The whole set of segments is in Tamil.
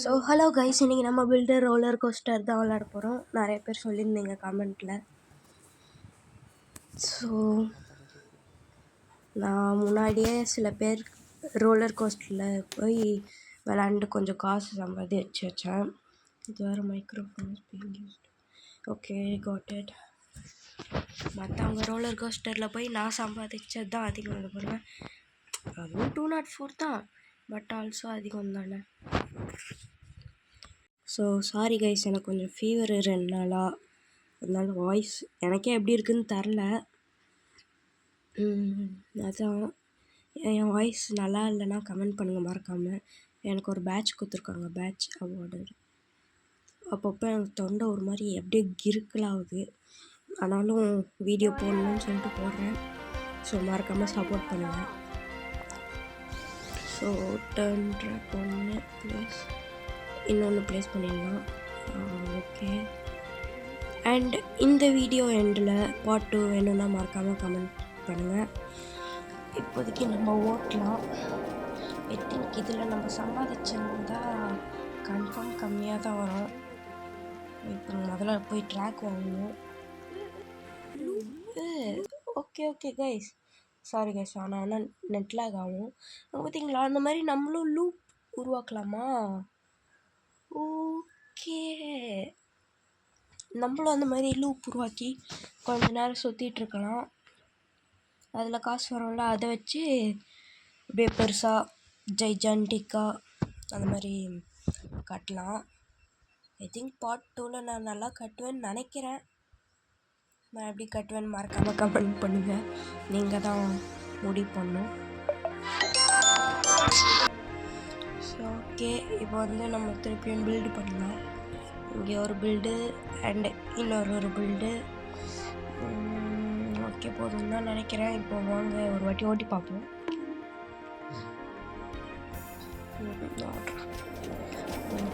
ஸோ ஹலோ கைஸ், இன்றைக்கி நம்ம பில்டர் ரோலர் கோஸ்டர் தான் விளாட போகிறோம். நிறைய பேர் சொல்லியிருந்தீங்க கமெண்ட்டில். ஸோ நான் முன்னாடியே சில பேர் ரோலர் கோஸ்டரில் போய் விளாண்டு கொஞ்சம் காசு சம்பாதிச்சு வச்சேன். இது வேறு மைக்ரோஃபோன் ஓகே காட் இட். மற்றவங்க ரோலர் கோஸ்டரில் போய் நான் சம்பாதிச்சது தான் அதிகம் விட போகிறேன். அதுவும் 204 தான், பட் ஆல்சோ அதிகம் தானே. ஸோ சாரி கைஸ், எனக்கு கொஞ்சம் ஃபீவர் 2 நாளாக, அதனால வாய்ஸ் எனக்கே எப்படி இருக்குதுன்னு தெரில. அதான் என் வாய்ஸ் நல்லா இல்லைன்னா கமெண்ட் பண்ணுங்கள் மறக்காமல். எனக்கு ஒரு பேட்ச் கொடுத்துருக்காங்க, பேட்ச் அவார்டு. அப்பப்போ எனக்கு தொண்டை ஒரு மாதிரி எப்படியே கிறுக்கலாகுது. ஆனாலும் வீடியோ போடணும்னு சொல்லிட்டு போடுறேன். ஸோ மறக்காமல் சப்போர்ட் பண்ணுங்கள். ஸோ டர்ன் ட்ராக் ஒன்று ப்ளேஸ், இன்னொன்று ப்ளேஸ் பண்ணிடலாம். ஓகே. அண்ட் இந்த வீடியோ எண்டில் பார்ட் 2 வேணும்னா மறக்காமல் கமெண்ட் பண்ணுங்கள். இப்போதைக்கு நம்ம ஓட்டலாம். ஐ திங்க் இதில் நம்ம சம்பாதிச்சிருந்தா கன்ஃபார்ம் கம்மியாக தான் வரும். இப்போ முதல்ல போய் ட்ராக் வாங்கணும். Okay okay guys, sorry guys, ஆனால் நெட் லாக் ஆகும். பார்த்தீங்களா, அந்த மாதிரி நம்மளும் லூப் உருவாக்கலாமா? ஓகே, நம்மளும் அந்த மாதிரி லூப் உருவாக்கி கொஞ்ச நேரம் சுற்றிட்டுருக்கலாம். அதில் காசு வரும்ல, அதை வச்சு அப்படியே பெருசாக ஜைஜான்டிக்காக அந்த மாதிரி கட்டலாம். ஐ திங்க் பார்ட் 2ல் நான் நல்லா கட்டுவேன்னு நினைக்கிறேன். நான் எப்படி கட்டுவேன்னு மறக்காமல் கமெண்ட் பண்ணுங்கள். நீங்கள் தான் முடிவு பண்ணணும். ஸோ ஓகே, இப்போ வந்து நம்ம திருப்பியும் பில்டு பண்ணலாம். இங்கே ஒரு பில்டு அண்டு இன்னொரு பில்டு. ஓகே, போதும் தான் நினைக்கிறேன். இப்போ வாங்க ஒரு வாட்டி ஓட்டி பார்ப்போம்.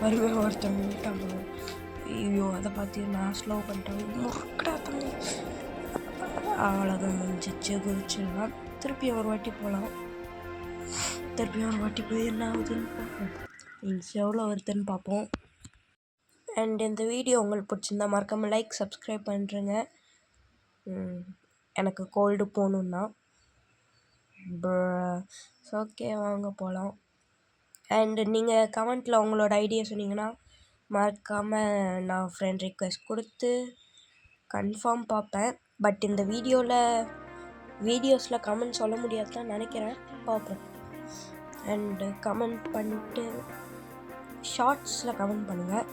பருவே ஒருத்தவங்க ஐயோ, அதை பார்த்து நான் ஸ்லோ பண்ணிட்டேன். முறுக்கடா தம்பி. அவ்வளோதான், முடிஞ்சிச்சு. குதிச்சிடலாம். திருப்பியும் ஒரு வாட்டி போகலாம். திருப்பியும் ஒரு வாட்டி போய் என்ன ஆகுதுன்னு பார்ப்போம். எவ்வளோ வருதுன்னு பார்ப்போம். அண்ட் இந்த வீடியோ உங்களுக்கு பிடிச்சிருந்தா மறக்காமல் லைக் சப்ஸ்கிரைப் பண்ணுறேங்க. எனக்கு கோல்டு போகணுன்னா. ஓகே, வாங்க போகலாம். அண்டு நீங்கள் கமெண்ட்டில் உங்களோட ஐடியா சொன்னீங்கன்னா மறக்காமல் நான் ஃப்ரெண்ட் ரிக்வெஸ்ட் கொடுத்து கன்ஃபார்ம் பார்ப்பேன். பட் இந்த வீடியோஸில் கமெண்ட் சொல்ல முடியாது தான் நினைக்கிறேன், பார்ப்போம். அண்டு கமெண்ட் பண்ணிட்டு ஷார்ட்ஸில் கமெண்ட் பண்ணுங்கள்.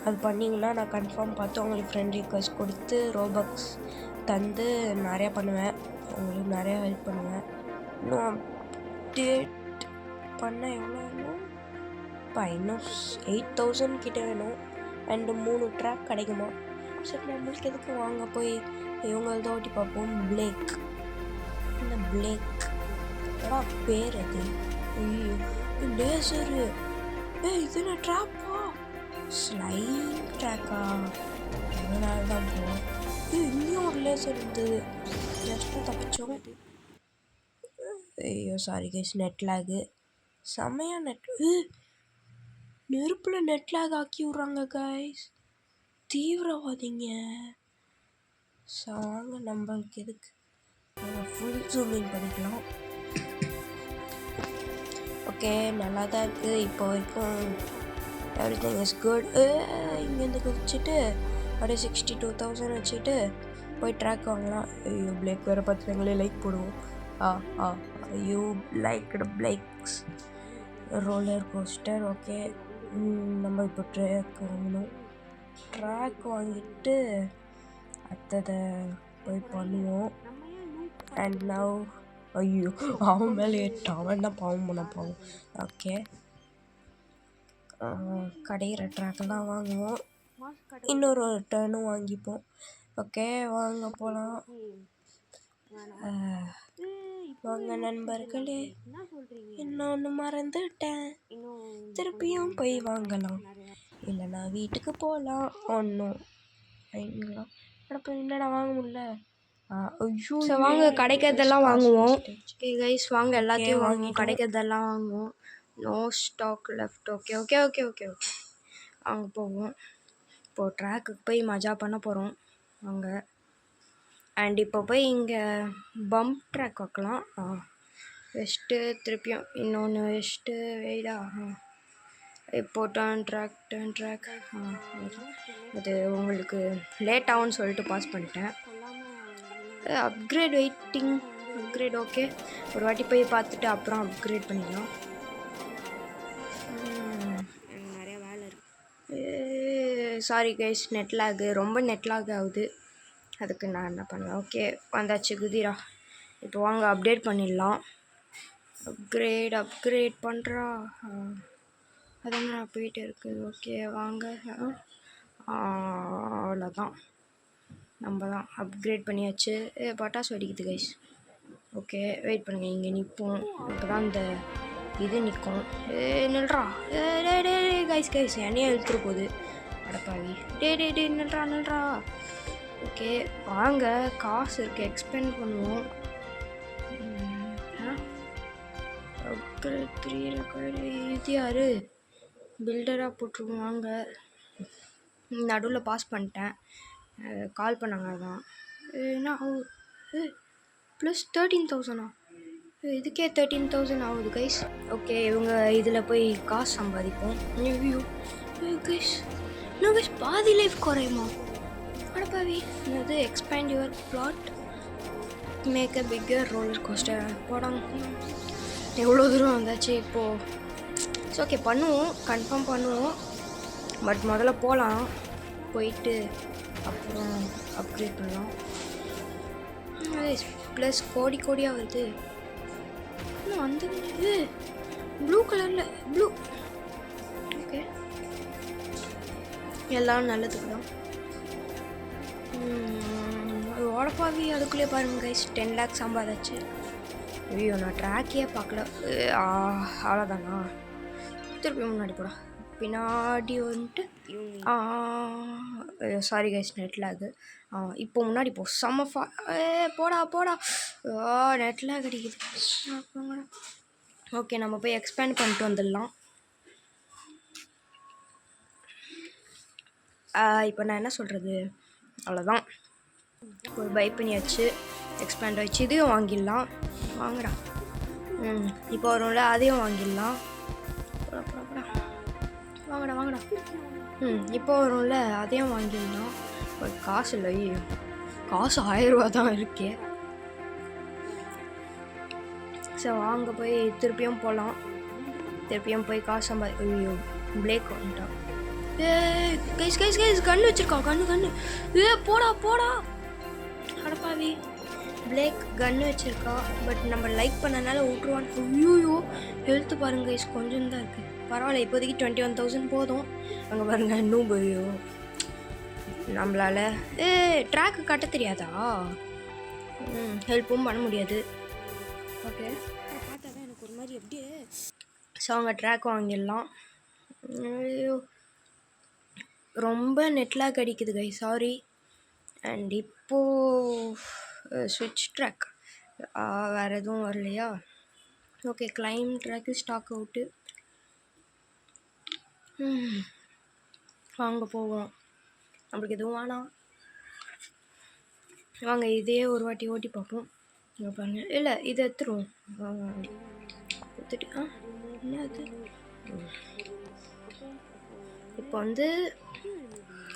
அது பண்ணிங்கன்னா நான் கன்ஃபார்ம் பார்த்து உங்களுக்கு ஃப்ரெண்ட் ரிக்வெஸ்ட் கொடுத்து ரோபக்ஸ் தந்து நிறையா பண்ணுவேன். உங்களுக்கு நிறையா ஹெல்ப் பண்ணுவேன். இன்னும் அப்டேட் பண்ண எவ்வளோ வேணும்? இன்னும் 8000 கிட்டே வேணும். அண்டு 3 ட்ராக் கிடைக்குமா? சரி, நம்மளுக்கு எதுக்கு, வாங்க போய் இவங்களத ஓட்டி பார்ப்போம். பிளேக், இந்த பிளேக் பேர் அது. ஐயோ, லேசரு. இது என்ன ட்ராப்பா? ஸ்லைம் ட்ராக்கா? அதனால தான் போவோம். இங்கேயும் ஒரு லேசர் இருந்தது, ஜஸ்ட்டு தப்பிச்சோம். ஐயோ சாரி கைஸ், நெட் லாகு செம்மையாக. நெருப்பில் நெட் லாக் ஆக்கி விட்றாங்க கைஸ், தீவிரவாதிங்க. ஸோ வாங்க, நம்மளுக்கு எதுக்கு, ஃபுல் ஜூமிங் பண்ணிக்கலாம். ஓகே, நல்லா தான் இருக்குது இப்போ வரைக்கும். Everything is good. இங்கேருந்து குதிச்சுட்டு அப்படியே 62,000 வச்சுட்டு போய் ட்ராக் வாங்கலாம். ஐயோ, பிளேக் வேறு பார்த்துங்களே, லைக் போடுவோம். You liked plagues roller coaster. Okay, நம்ம இப்போ ட்ராக் வாங்கணும். ட்ராக் வாங்கிட்டு அடுத்ததை போய் பண்ணுவோம். அண்ட் நவ் ஐயோ, அவன் மேலே ஏட்டான். அவன் தான் பாவம் பண்ண பாவம். ஓகே, கடையிற ட்ராக்கெல்லாம் வாங்குவோம். இன்னொரு டர்னும் வாங்கிப்போம். ஓகே, வாங்க போகலாம். வாங்க நண்பர்களே, இன்னொன்று மறந்துட்டேன், திருப்பியும் போய் வாங்கலாம். இல்லைனா வீட்டுக்கு போகலாம். ஒன்றும் வாங்கிக்கலாம். என்னடா வாங்க முடியல. ஐயோ, வாங்க கிடைக்கிறதெல்லாம் வாங்குவோம். கைஸ் வாங்க, எல்லாத்தையும் வாங்குவோம். கிடைக்கிறதெல்லாம் வாங்குவோம். No stock left. Okay okay okay okay okay அங்கே போவோம். இப்போது ட்ராக்குக்கு போய் மஜா பண்ண போகிறோம் அங்கே. அண்ட் இப்போ போய் இங்கே பம்ப் ட்ராக் வைக்கலாம். வெஸ்ட்டு திருப்பியும் இன்னொன்று வெஸ்ட்டு வெயிடா. இப்போ டர்ன் ட்ராக் அது உங்களுக்கு லேட் ஆகும்னு சொல்லிட்டு பாஸ் பண்ணிட்டேன். Upgrade waiting. அப்கிரேட் ஓகே, ஒரு வாட்டி போய் பார்த்துட்டு அப்புறம் அப்கிரேட் பண்ணிக்கலாம். நிறைய வேலை இருக்குது. சாரி கைஸ், நெட் லாகு, ரொம்ப நெட் லாக் ஆகுது. அதுக்கு நான் என்ன பண்ணுவேன். ஓகே வந்தாச்சு குதிரா. இப்போ வாங்க அப்டேட் பண்ணிடலாம். அப்கிரேட் பண்ணுறா. அதான் நான் போயிட்டு இருக்குது. ஓகே வாங்க. அவ்வளோதான், நம்ம தான் அப்கிரேட் பண்ணியாச்சு. பட்டாசு வெடிக்குது கைஸ். ஓகே வெயிட் பண்ணுங்கள், இங்கே நிற்போம். அப்போ தான் இந்த இது நிற்கும். நில்றா. டே கைஸ் என்னையே இழுத்துட்டு போகுது அடப்பாவி. டே நில்றா. ஓகே வாங்க, காசு இருக்குது, எக்ஸ்பெண்ட் பண்ணுவோம். Upgrade 3 record. இது யார் பில்டராக போட்டுருவோம். வாங்க, நடுவில் பாஸ் பண்ணிட்டேன். கால் பண்ணாங்க அதான். என்ன ப்ளஸ் 13,000 இதுக்கே 13,000 ஆகுது கைஸ். ஓகே இவங்க இதில் போய் காசு சம்பாதிப்போம். கைஸ் இன்னும் கைஸ் பாதி லைஃப் குறையுமா அடப்பாவி. இது expand your plot, make a bigger roller coaster. போடாங்க, எவ்வளோ தூரம் வந்தாச்சு இப்போது. இட்ஸ் ஓகே, பண்ணுவோம், கன்ஃபார்ம் பண்ணுவோம். பட் முதல்ல போகலாம், போயிட்டு அப்புறம் அப்கிரேட் பண்ணலாம். ப்ளஸ் கோடியாக வருது. இன்னும் அந்த ப்ளூ கலரில் ப்ளூ. ஓகே எல்லாம் நல்லதுக்கு தான். ஓடப்பாவி அதுக்குள்ளே பாருங்க கைஸ், 10 lakhs சம்பாதாச்சு. ஐயோ நான் ட்ராக்கே பார்க்கல. அவ்வளோதானா? திருப்பி முன்னாடி போடா. பின்னாடி வந்துட்டு சாரி கைஸ், நெட் லாகு. இப்போ முன்னாடி போ. போடா நெட் லாக் அடிக்குது. ஓகே நம்ம போய் எக்ஸ்பேண்ட் பண்ணிட்டு வந்துடலாம். இப்போ நான் என்ன சொல்கிறது, அவ்வளோதான். ஒரு பை பண்ணியாச்சு, எக்ஸ்பேண்ட் ஆகிடுச்சு. இதையும் வாங்கிடலாம். வாங்கடா. இப்போ வரும்ல, அதையும் வாங்கிடலாம். வாங்கடா. இப்போ வரும்ல, அதையும் வாங்கிடலாம். பட் காசு இல்லை. காசு 1000 ரூபா தான் இருக்கே. சரி வாங்க போய் திருப்பியும் போகலாம். திருப்பியும் போய் காசு ஐயோ பிளேக் வந்துட்டான். கைஸ் கன்று வச்சிருக்கான். கன்று போடா அடப்பாவி. பிளேக் கன்று வச்சிருக்கா. பட் நம்ம லைக் பண்ணனால விட்ருவான். ஐயோ ஹெல்த்து பாருங்க கைஸ், கொஞ்சம் தான் இருக்குது. பரவாயில்ல, இப்போதைக்கு 21,000 போதும். அங்கே பாருங்க இன்னும் போயோ நம்மளால் ட்ராக்கு கட்ட தெரியாதா? ஹெல்ப்பும் பண்ண முடியாது. ஓகே பார்த்தா தான் எனக்கு ஒரு மாதிரி எப்படியே. ஸோ அவங்க ட்ராக் வாங்கிடலாம். ஐயோ ரொம்ப நெட்லாக் அடிக்குது கை, சாரி. அண்ட் இப்போது ஸ்விட்ச் ட்ராக் வேறு எதுவும் வரலையா? Okay claim track stock out. வாங்க போவோம், நம்மளுக்கு எதுவும் வேணாம். வாங்க இதே ஒரு வாட்டி ஓட்டி பார்ப்போம். இங்கே பாருங்க, இல்லை இதை எடுத்துருவோம். எடுத்துட்டு என்ன அது இப்போ வந்து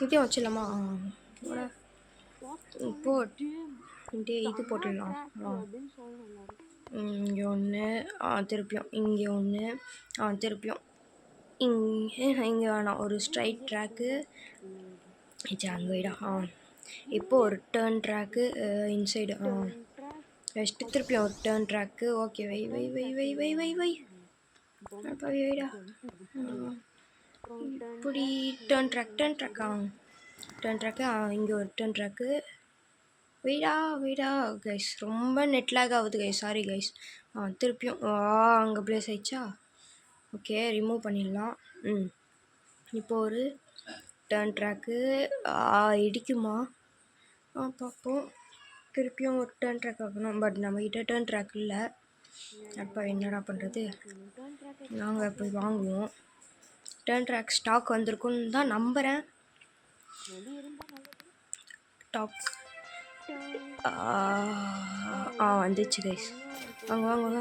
இதையும் வச்சிடலாமா? இப்போ இது போட்டுடலாம். இங்கே ஒன்று, திருப்பியும் இங்கே ஒன்று, திருப்பியும் இங்கே வேணாம். ஒரு ஸ்ட்ரைட் ட்ராக்கு அங்கே வைடா. இப்போது ஒரு டேர்ன் ட்ராக்கு இன்சைடு. ஃபஸ்ட்டு திருப்பியும் ஒரு டேர்ன் ட்ராக்கு. ஓகே வை வைடா. இப்படி டேர்ன் ட்ராக்கா இங்கே ஒரு டேர்ன் ட்ராக்கு. வெயிடா கைஸ், ரொம்ப நெட்லாக் ஆகுது கைஸ், சாரி கைஸ். திருப்பியும் அங்கே ப்ளேஸ் ஆயிடுச்சா? ஓகே ரிமூவ் பண்ணிடலாம். இப்போது ஒரு டேர்ன் ட்ராக்கு இடிக்குமா பார்ப்போம். திருப்பியும் ஒரு டேர்ன் ட்ராக் ஆகணும். பட் நம்மக்கிட்ட டேர்ன் ட்ராக் இல்லை. அப்போ என்னடா பண்ணுறது, நாங்கள் போய் வாங்குவோம். டர்ன் ட்ராக் ஸ்டாக் வந்திருக்குன்னு தான் நம்புகிறேன். டாப் வந்துச்சு கைஸ். வாங்க வாங்க வாங்க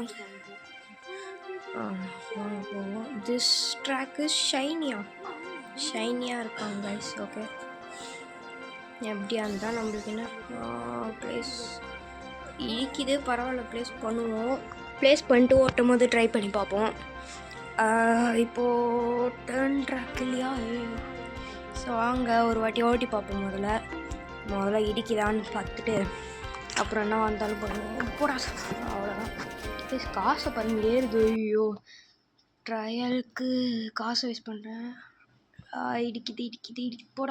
வாங்க போவோம். திஸ் ட்ராக்கு ஷைனியாக இருக்காங்க கைஸ். ஓகே, எப்படியா இருந்தால் நம்மளுக்கு என்ன ப்ளேஸ் இடிக்குது, பரவாயில்ல, ப்ளேஸ் பண்ணிட்டு ஓட்டும் போது ட்ரை பண்ணி பார்ப்போம். இப்போது டர்ன் ட்ராக் இல்லையா, ஸோ வாங்க ஒரு வாட்டி ஓட்டி பார்ப்போம். முதல்ல இடிக்குதான்னு பார்த்துட்டு அப்புறம் என்ன வந்தாலும் பண்ணுவோம். போடா, அவ்வளோதான். ப்ளீஸ் காசை பாருங்க ஏறுது. ஐயோ, ட்ரையலுக்கு காசை வேஸ்ட் பண்ணுறேன். இடிக்குது. போட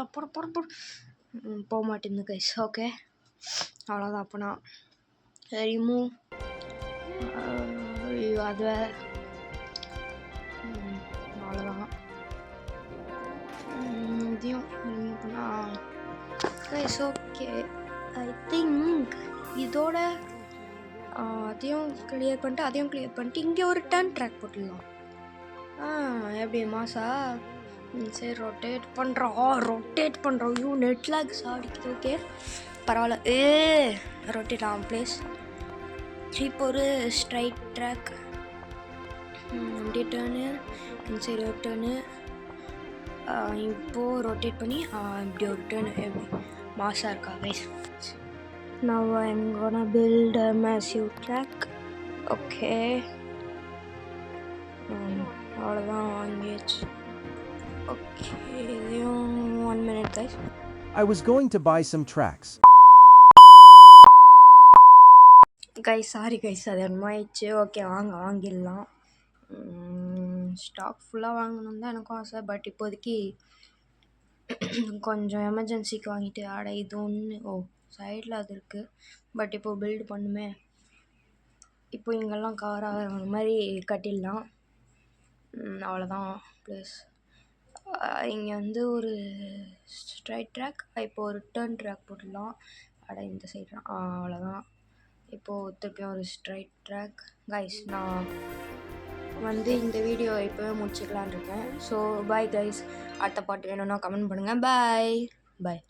போக மாட்டேங்குது கைஸ். ஓகே, அவ்வளோதான். அப்போனா ரிமூவ். ஐயோ, அது வேறு. அவ்வளோதான். இதையும் ரிமூவ் பண்ணால் கைஸ். ஓகே, ஐ திங்க் இதோட அதையும் கிளியர் பண்ணிட்டு இங்கே ஒரு டர்ன் ட்ராக் போட்டுடலாம். எப்படி மாசா? சரி, ரொட்டேட் பண்ணுறோம். ஐயோ, நெட் லாக்ஸ் அடிக்குது. ஓகே, பரவாயில்ல. ரொட்டேட் ஆகும் ப்ளேஸ். இப்போ ஒரு ஸ்ட்ரைட் ட்ராக், அப்படியே டேர்னு, சரி ஒரு டேர்னு. இப்போது ரொட்டேட் பண்ணி இப்படி ஒரு டேர்னு. எப்படி மாசாக இருக்கா guys? Now I'm gonna build a massive track. Okay. அவ்வளோதான், வாங்கியாச்சு. ஓகே, இதையும் 1 minute guys. I was going to buy some tracks. Sorry guys, அது என்னமாயிடுச்சு. ஓகே, வாங்கிடலாம். ஸ்டாக் ஃபுல்லாக வாங்கணுன்னு தான் எனக்கும் ஆசை. பட் இப்போதைக்கு கொஞ்சம் எமர்ஜென்சிக்கு வாங்கிட்டு இது ஒன்று சைடில் அது இருக்குது. பட் இப்போது பில்டு பண்ணுமே, இப்போ இங்கெல்லாம் கவர் ஆகிற மாதிரி கட்டிடலாம். அவ்வளோதான். ப்ளஸ் இங்கே வந்து ஒரு ஸ்ட்ரைட் ட்ராக், இப்போ ஒரு டர்ன் ட்ராக் போட்டுடலாம். இந்த சைடு அவ்வளோதான். இப்போது திருப்பியும் ஒரு ஸ்ட்ரைட் ட்ராக். கைஸ், நான் வந்து இந்த வீடியோ இப்போவே முடிச்சுக்கலான் இருக்கேன். So bye guys. அடுத்த பாட்டு வேணும்னா கமெண்ட் பண்ணுங்கள். பாய்.